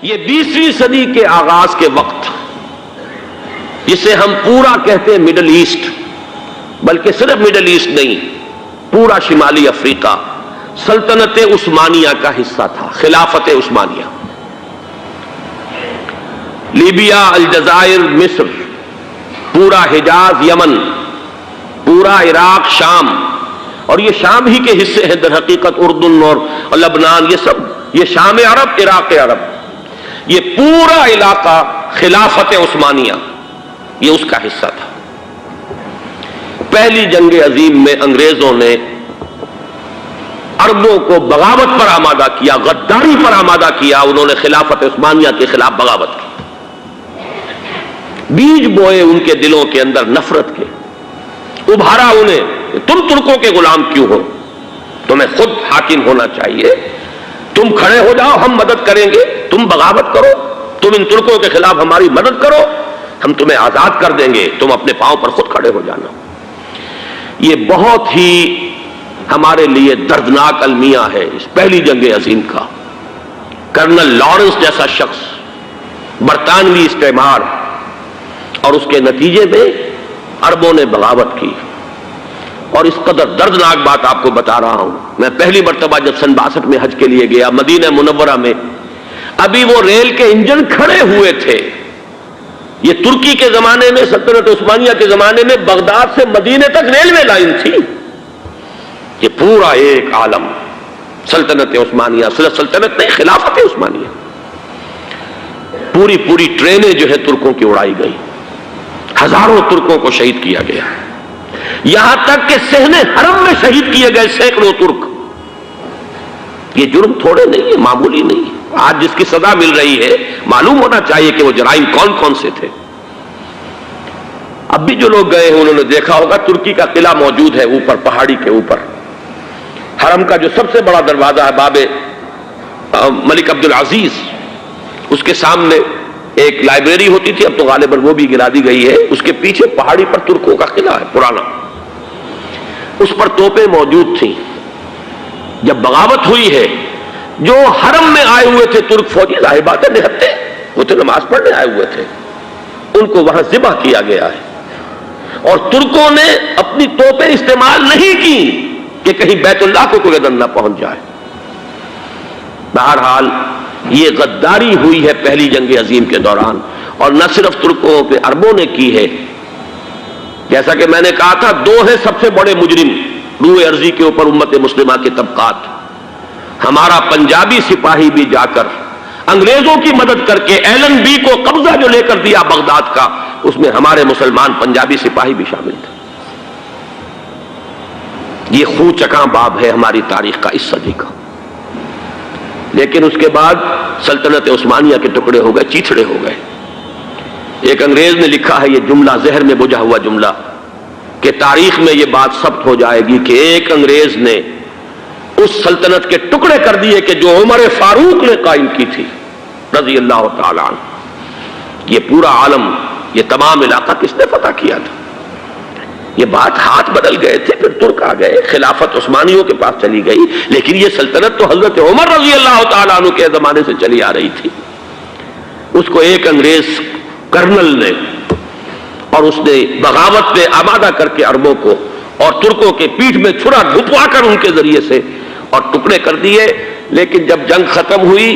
یہ 20ویں صدی کے آغاز کے وقت، جسے ہم پورا کہتے ہیں مڈل ایسٹ، بلکہ صرف مڈل ایسٹ نہیں، پورا شمالی افریقہ سلطنت عثمانیہ کا حصہ تھا، خلافت عثمانیہ۔ لیبیا، الجزائر، مصر، پورا حجاز، یمن، پورا عراق، شام، اور یہ شام ہی کے حصے ہیں در حقیقت، اردن اور لبنان، یہ سب، یہ شام عرب، عراق عرب، یہ پورا علاقہ خلافت عثمانیہ یہ اس کا حصہ تھا۔ پہلی جنگ عظیم میں انگریزوں نے عربوں کو بغاوت پر آمادہ کیا، غداری پر آمادہ کیا، انہوں نے خلافت عثمانیہ کے خلاف بغاوت کی، بیج بوئے ان کے دلوں کے اندر نفرت کے، ابھارا انہیں، تم ترکوں کے غلام کیوں ہو، تمہیں خود حاکم ہونا چاہیے، تم کھڑے ہو جاؤ، ہم مدد کریں گے، تم بغاوت کرو، تم ان ترکوں کے خلاف ہماری مدد کرو، ہم تمہیں آزاد کر دیں گے، تم اپنے پاؤں پر خود کھڑے ہو جانا۔ یہ بہت ہی ہمارے لیے دردناک المیہ ہے اس پہلی جنگ عظیم کا۔ کرنل لارنس جیسا شخص، برطانوی استعمار، اور اس کے نتیجے میں عربوں نے بغاوت کی۔ اور اس قدر دردناک بات آپ کو بتا رہا ہوں، میں پہلی مرتبہ جب سن 62 میں حج کے لیے گیا مدینہ منورہ میں، ابھی وہ ریل کے انجن کھڑے ہوئے تھے۔ یہ ترکی کے زمانے میں، سلطنت عثمانیہ کے زمانے میں بغداد سے مدینے تک ریلوے لائن تھی۔ یہ پورا ایک عالم سلطنت عثمانیہ، صرف سلطنت نہیں، خلافت عثمانیہ، پوری پوری ٹرینیں جو ہے ترکوں کی اڑائی گئی، ہزاروں ترکوں کو شہید کیا گیا، یہاں تک کہ صحن حرم میں شہید کیے گئے سینکڑوں ترک۔ یہ جرم تھوڑے نہیں ہے، معمولی نہیں ہے۔ آج جس کی سزا مل رہی ہے، معلوم ہونا چاہیے کہ وہ جرائم کون کون سے تھے۔ اب بھی جو لوگ گئے ہیں انہوں نے دیکھا ہوگا، ترکی کا قلعہ موجود ہے اوپر پہاڑی کے اوپر، حرم کا جو سب سے بڑا دروازہ ہے باب ملک عبدالعزیز، اس کے سامنے ایک لائبریری ہوتی تھی، اب تو غالباً وہ بھی گرا دی گئی ہے، اس کے پیچھے پہاڑی پر ترکوں کا قلعہ ہے پرانا، اس پر توپیں موجود تھیں۔ جب بغاوت ہوئی ہے، جو حرم میں آئے ہوئے تھے ترک فوجی، ظاہر بات ہے نہتے، وہ تو نماز پڑھنے آئے ہوئے تھے، ان کو وہاں ذبح کیا گیا ہے، اور ترکوں نے اپنی توپیں استعمال نہیں کی کہ کہیں بیت اللہ کو کوئی اذن نہ پہنچ جائے۔ بہرحال یہ غداری ہوئی ہے پہلی جنگ عظیم کے دوران، اور نہ صرف ترکوں پہ عربوں نے کی ہے۔ جیسا کہ میں نے کہا تھا، دو ہیں سب سے بڑے مجرم روئے ارضی کے اوپر امت مسلمہ کے طبقات۔ ہمارا پنجابی سپاہی بھی جا کر انگریزوں کی مدد کر کے ایلن بی کو قبضہ جو لے کر دیا بغداد کا، اس میں ہمارے مسلمان پنجابی سپاہی بھی شامل تھے۔ یہ خون چکاں باب ہے ہماری تاریخ کا اس صدی کا۔ لیکن اس کے بعد سلطنت عثمانیہ کے ٹکڑے ہو گئے، چیتھڑے ہو گئے۔ ایک انگریز نے لکھا ہے یہ جملہ، زہر میں بجھا ہوا جملہ، کہ تاریخ میں یہ بات ثبت ہو جائے گی کہ ایک انگریز نے اس سلطنت کے ٹکڑے کر دیے کہ جو عمر فاروق نے قائم کی تھی رضی اللہ تعالیٰ عنہ۔ یہ پورا عالم، یہ تمام علاقہ کس نے فتح کیا تھا؟ یہ بات ہاتھ بدل گئے تھے، پھر ترک آ گئے، خلافت عثمانیوں کے پاس چلی گئی، لیکن یہ سلطنت تو حضرت عمر رضی اللہ تعالیٰ عنہ کے زمانے سے چلی آ رہی تھی۔ اس کو ایک انگریز کرنل نے، اور اس نے بغاوت میں آمادہ کر کے عربوں کو اور ترکوں کے پیٹھ میں چھرا گھپوا کر ان کے ذریعے سے اور ٹکڑے کر دیے۔ لیکن جب جنگ ختم ہوئی،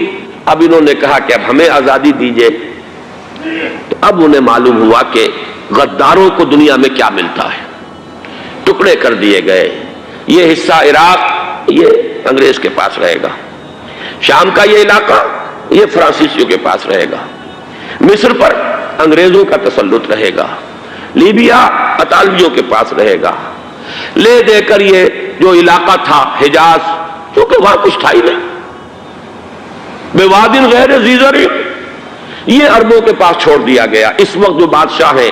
اب انہوں نے کہا کہ اب ہمیں آزادی دیجیے، تو اب انہیں معلوم ہوا کہ غداروں کو دنیا میں کیا ملتا ہے۔ ٹکڑے کر دیے گئے۔ یہ حصہ عراق یہ انگریز کے پاس رہے گا، شام کا یہ علاقہ یہ فرانسیسیوں کے پاس رہے گا، مصر پر انگریزوں کا تسلط رہے گا، لیبیا اطالویوں کے پاس رہے گا۔ لے دے کر یہ جو علاقہ تھا حجاز، کیونکہ وہاں کچھ تھا ہی نہیں، بوادٍ غیر ذی زرع، یہ عربوں کے پاس چھوڑ دیا گیا۔ اس وقت جو بادشاہ ہیں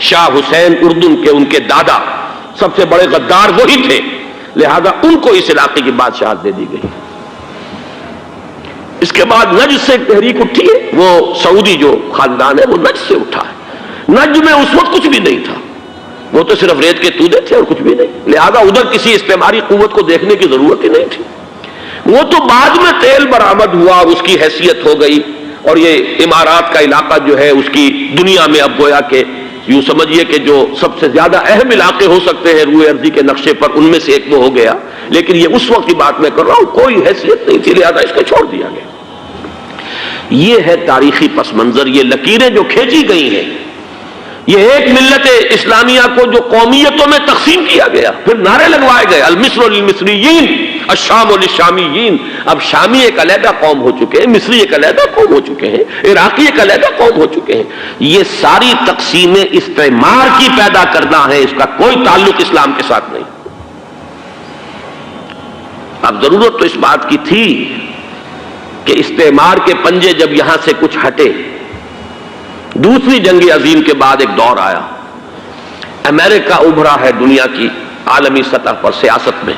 شاہ حسین اردن کے، ان کے دادا سب سے بڑے غدار وہی تھے، لہذا ان کو اس علاقے کی بادشاہت دے دی گئی۔ اس کے بعد نجد سے ایک تحریک اٹھی ہے، وہ سعودی جو خاندان ہے وہ نجد سے اٹھا ہے۔ نجد میں اس وقت کچھ بھی نہیں تھا، وہ تو صرف ریت کے تودے تھے اور کچھ بھی نہیں، لہذا ادھر کسی استعماری قوت کو دیکھنے کی ضرورت ہی نہیں تھی۔ وہ تو بعد میں تیل برآمد ہوا، اس کی حیثیت ہو گئی، اور یہ امارات کا علاقہ جو ہے اس کی دنیا میں اب گویا کہ یوں سمجھیے کہ جو سب سے زیادہ اہم علاقے ہو سکتے ہیں روئے ارضی کے نقشے پر، ان میں سے ایک وہ ہو گیا، لیکن یہ اس وقت کی بات میں کر رہا ہوں، کوئی حیثیت نہیں تھی، لہذا اس کو چھوڑ دیا گیا۔ یہ ہے تاریخی پس منظر، یہ لکیریں جو کھینچی گئی ہیں، یہ ایک ملت اسلامیہ کو جو قومیتوں میں تقسیم کیا گیا، پھر نعرے لگوائے گئے المصر للمصریین الشام للشامیین۔ اب شامی ایک علیحدہ قوم ہو چکے ہیں، مصری ایک علیحدہ قوم ہو چکے ہیں، عراقی ایک علیحدہ قوم ہو چکے ہیں۔ یہ ساری تقسیمیں استعمار کی پیدا کرنا ہے، اس کا کوئی تعلق اسلام کے ساتھ نہیں۔ اب ضرورت تو اس بات کی تھی کہ استعمار کے پنجے جب یہاں سے کچھ ہٹے، دوسری جنگ عظیم کے بعد ایک دور آیا، امریکہ ابھرا ہے دنیا کی عالمی سطح پر سیاست میں،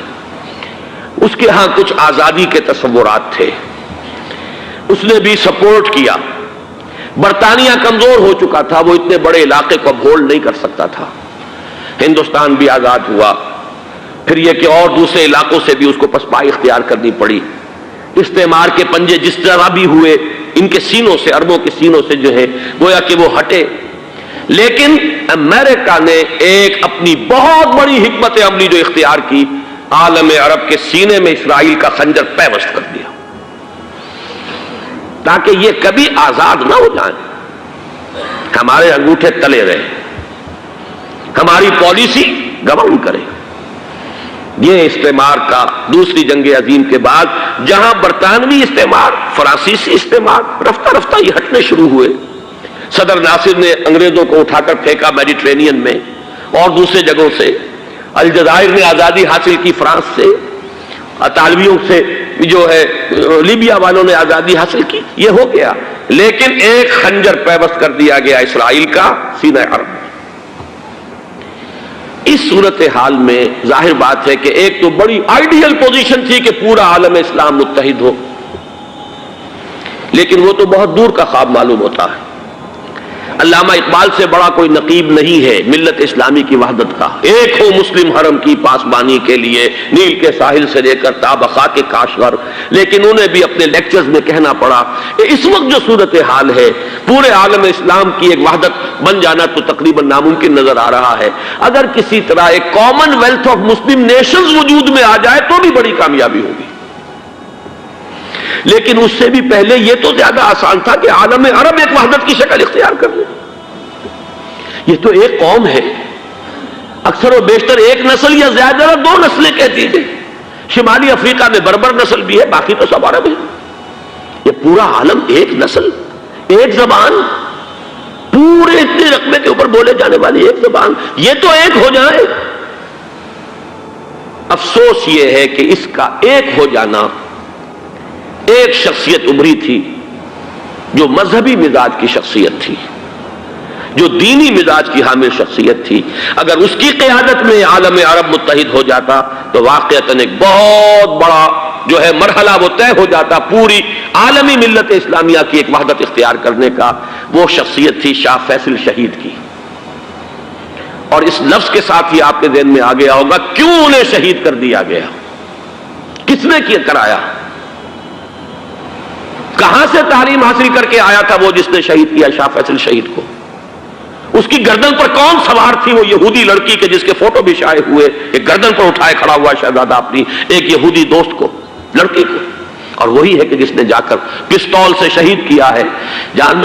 اس کے ہاں کچھ آزادی کے تصورات تھے، اس نے بھی سپورٹ کیا۔ برطانیہ کمزور ہو چکا تھا، وہ اتنے بڑے علاقے کو اب ہولڈ نہیں کر سکتا تھا۔ ہندوستان بھی آزاد ہوا، پھر یہ کہ اور دوسرے علاقوں سے بھی اس کو پسپائی اختیار کرنی پڑی۔ استعمار کے پنجے جس طرح بھی ہوئے، ان کے سینوں سے، عربوں کے سینوں سے جو ہے گویا کہ وہ ہٹے، لیکن امریکہ نے ایک اپنی بہت بڑی حکمت عملی جو اختیار کی، عالم عرب کے سینے میں اسرائیل کا خنجر پیوست کر دیا، تاکہ یہ کبھی آزاد نہ ہو جائیں، ہمارے انگوٹھے تلے رہے، ہماری پالیسی گورن کرے۔ یہ استعمار کا دوسری جنگ عظیم کے بعد، جہاں برطانوی استعمار، فرانسیسی استعمار رفتہ رفتہ یہ ہٹنے شروع ہوئے۔ صدر ناصر نے انگریزوں کو اٹھا کر پھینکا میڈیٹرینین میں اور دوسرے جگہوں سے، الجزائر نے آزادی حاصل کی فرانس سے، اطالویوں سے جو ہے لیبیا والوں نے آزادی حاصل کی، یہ ہو گیا، لیکن ایک خنجر پیوست کر دیا گیا اسرائیل کا سینہ عرب۔ اس صورتحال میں ظاہر بات ہے کہ ایک تو بڑی آئیڈیل پوزیشن تھی کہ پورا عالم اسلام متحد ہو، لیکن وہ تو بہت دور کا خواب معلوم ہوتا ہے۔ علامہ اقبال سے بڑا کوئی نقیب نہیں ہے ملت اسلامی کی وحدت کا۔ ایک ہو مسلم حرم کی پاسبانی کے لیے، نیل کے ساحل سے لے کر تابخا کے کاشغر، لیکن انہیں بھی اپنے لیکچرز میں کہنا پڑا کہ اس وقت جو صورتحال ہے، پورے عالم اسلام کی ایک وحدت بن جانا تو تقریباً ناممکن نظر آ رہا ہے۔ اگر کسی طرح ایک common wealth of Muslim nations وجود میں آ جائے تو بھی بڑی کامیابی ہوگی، لیکن اس سے بھی پہلے یہ تو زیادہ آسان تھا کہ عالم عرب ایک وحدت کی شکل اختیار کر لے۔ یہ تو ایک قوم ہے، اکثر و بیشتر ایک نسل یا زیادہ دو نسلیں کہہ دیجیے، شمالی افریقہ میں بربر نسل بھی ہے، باقی تو سب عرب ہے۔ یہ پورا عالم ایک نسل، ایک زبان، پورے اتنے رقبے کے اوپر بولے جانے والی ایک زبان، یہ تو ایک ہو جائے۔ افسوس یہ ہے کہ اس کا ایک ہو جانا، ایک شخصیت ابھری تھی جو مذہبی مزاج کی شخصیت تھی، جو دینی مزاج کی حامل شخصیت تھی، اگر اس کی قیادت میں عالم عرب متحد ہو جاتا تو واقعتاً ایک بہت بڑا جو ہے مرحلہ وہ طے ہو جاتا پوری عالمی ملت اسلامیہ کی ایک وحدت اختیار کرنے کا۔ وہ شخصیت تھی شاہ فیصل شہید کی، اور اس لفظ کے ساتھ ہی آپ کے ذہن میں آ گیا ہوگا کیوں انہیں شہید کر دیا گیا، کس نے کیا کرایا، کہاں سے تعلیم حاصل کر کے آیا تھا وہ جس نے شہید کیا شاہ فیصل شہید کو، اس کی گردن پر کون سوار تھی، وہ یہودی لڑکی کے جس کے فوٹو بھی شائع ہوئے، ایک گردن پر اٹھائے کھڑا ہوا شہزادہ اپنی ایک یہودی دوست کو، لڑکی کو، اور وہی ہے کہ جس نے جا کر پستول سے شہید کیا ہے۔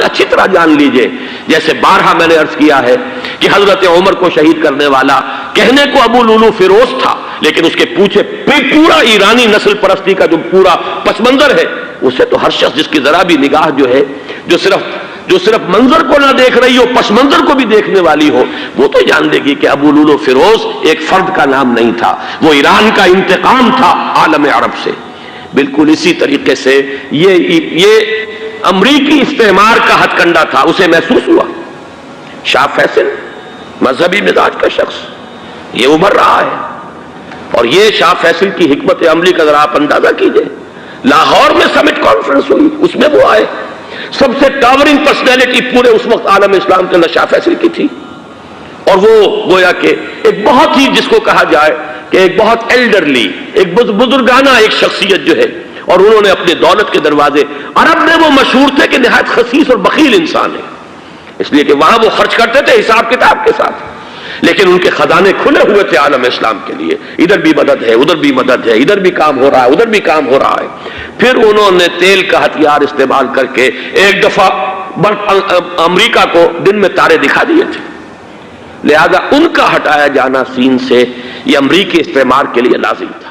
اچھی طرح جان لیجئے، جیسے بارہا میں نے عرض کیا ہے کہ حضرت عمر کو شہید کرنے والا کہنے کو ابو لولو فیروز تھا، لیکن اس کے پیچھے پورا ایرانی نسل پرستی کا جو پورا پس منظر ہے، اسے تو ہر شخص جس کی ذرا بھی نگاہ جو ہے جو صرف منظر کو نہ دیکھ رہی ہو، پس منظر کو بھی دیکھنے والی ہو، وہ تو جان لے گی کہ ابو لولو فیروز ایک فرد کا نام نہیں تھا، وہ ایران کا انتقام تھا عالم عرب سے۔ بالکل اسی طریقے سے یہ امریکی استعمار کا ہتھ کنڈا تھا، اسے محسوس ہوا۔ شاہ فیصل مذہبی مزاج کا شخص یہ ابھر رہا ہے، اور یہ شاہ فیصل کی حکمت عملی کا ذرا آپ اندازہ کیجئے۔ لاہور میں سمٹ کانفرنس ہوئی، اس میں وہ آئے، سب سے ٹاورنگ پرسنالٹی پورے اس وقت عالم اسلام کے اندر شاہ فیصل کی تھی، اور وہ گویا کہ ایک بہت ہی جس کو کہا جائے کہ ایک بہت ایلڈرلی، ایک بزرگانہ ایک شخصیت جو ہے، اور انہوں نے اپنے دولت کے دروازے، عرب میں وہ مشہور تھے کہ نہایت خسیس اور بخیل انسان ہے، اس لیے کہ وہاں وہ خرچ کرتے تھے حساب کتاب کے ساتھ، لیکن ان کے خزانے کھلے ہوئے تھے عالم اسلام کے لیے، ادھر بھی مدد ہے، ادھر بھی مدد ہے، ادھر بھی کام ہو رہا ہے، ادھر بھی کام ہو رہا ہے۔ پھر انہوں نے تیل کا ہتھیار استعمال کر کے ایک دفعہ امریکہ کو دن میں تارے دکھا دیے تھے، لہذا ان کا ہٹایا جانا سین سے یہ امریکی استعمار کے لیے لازم تھا۔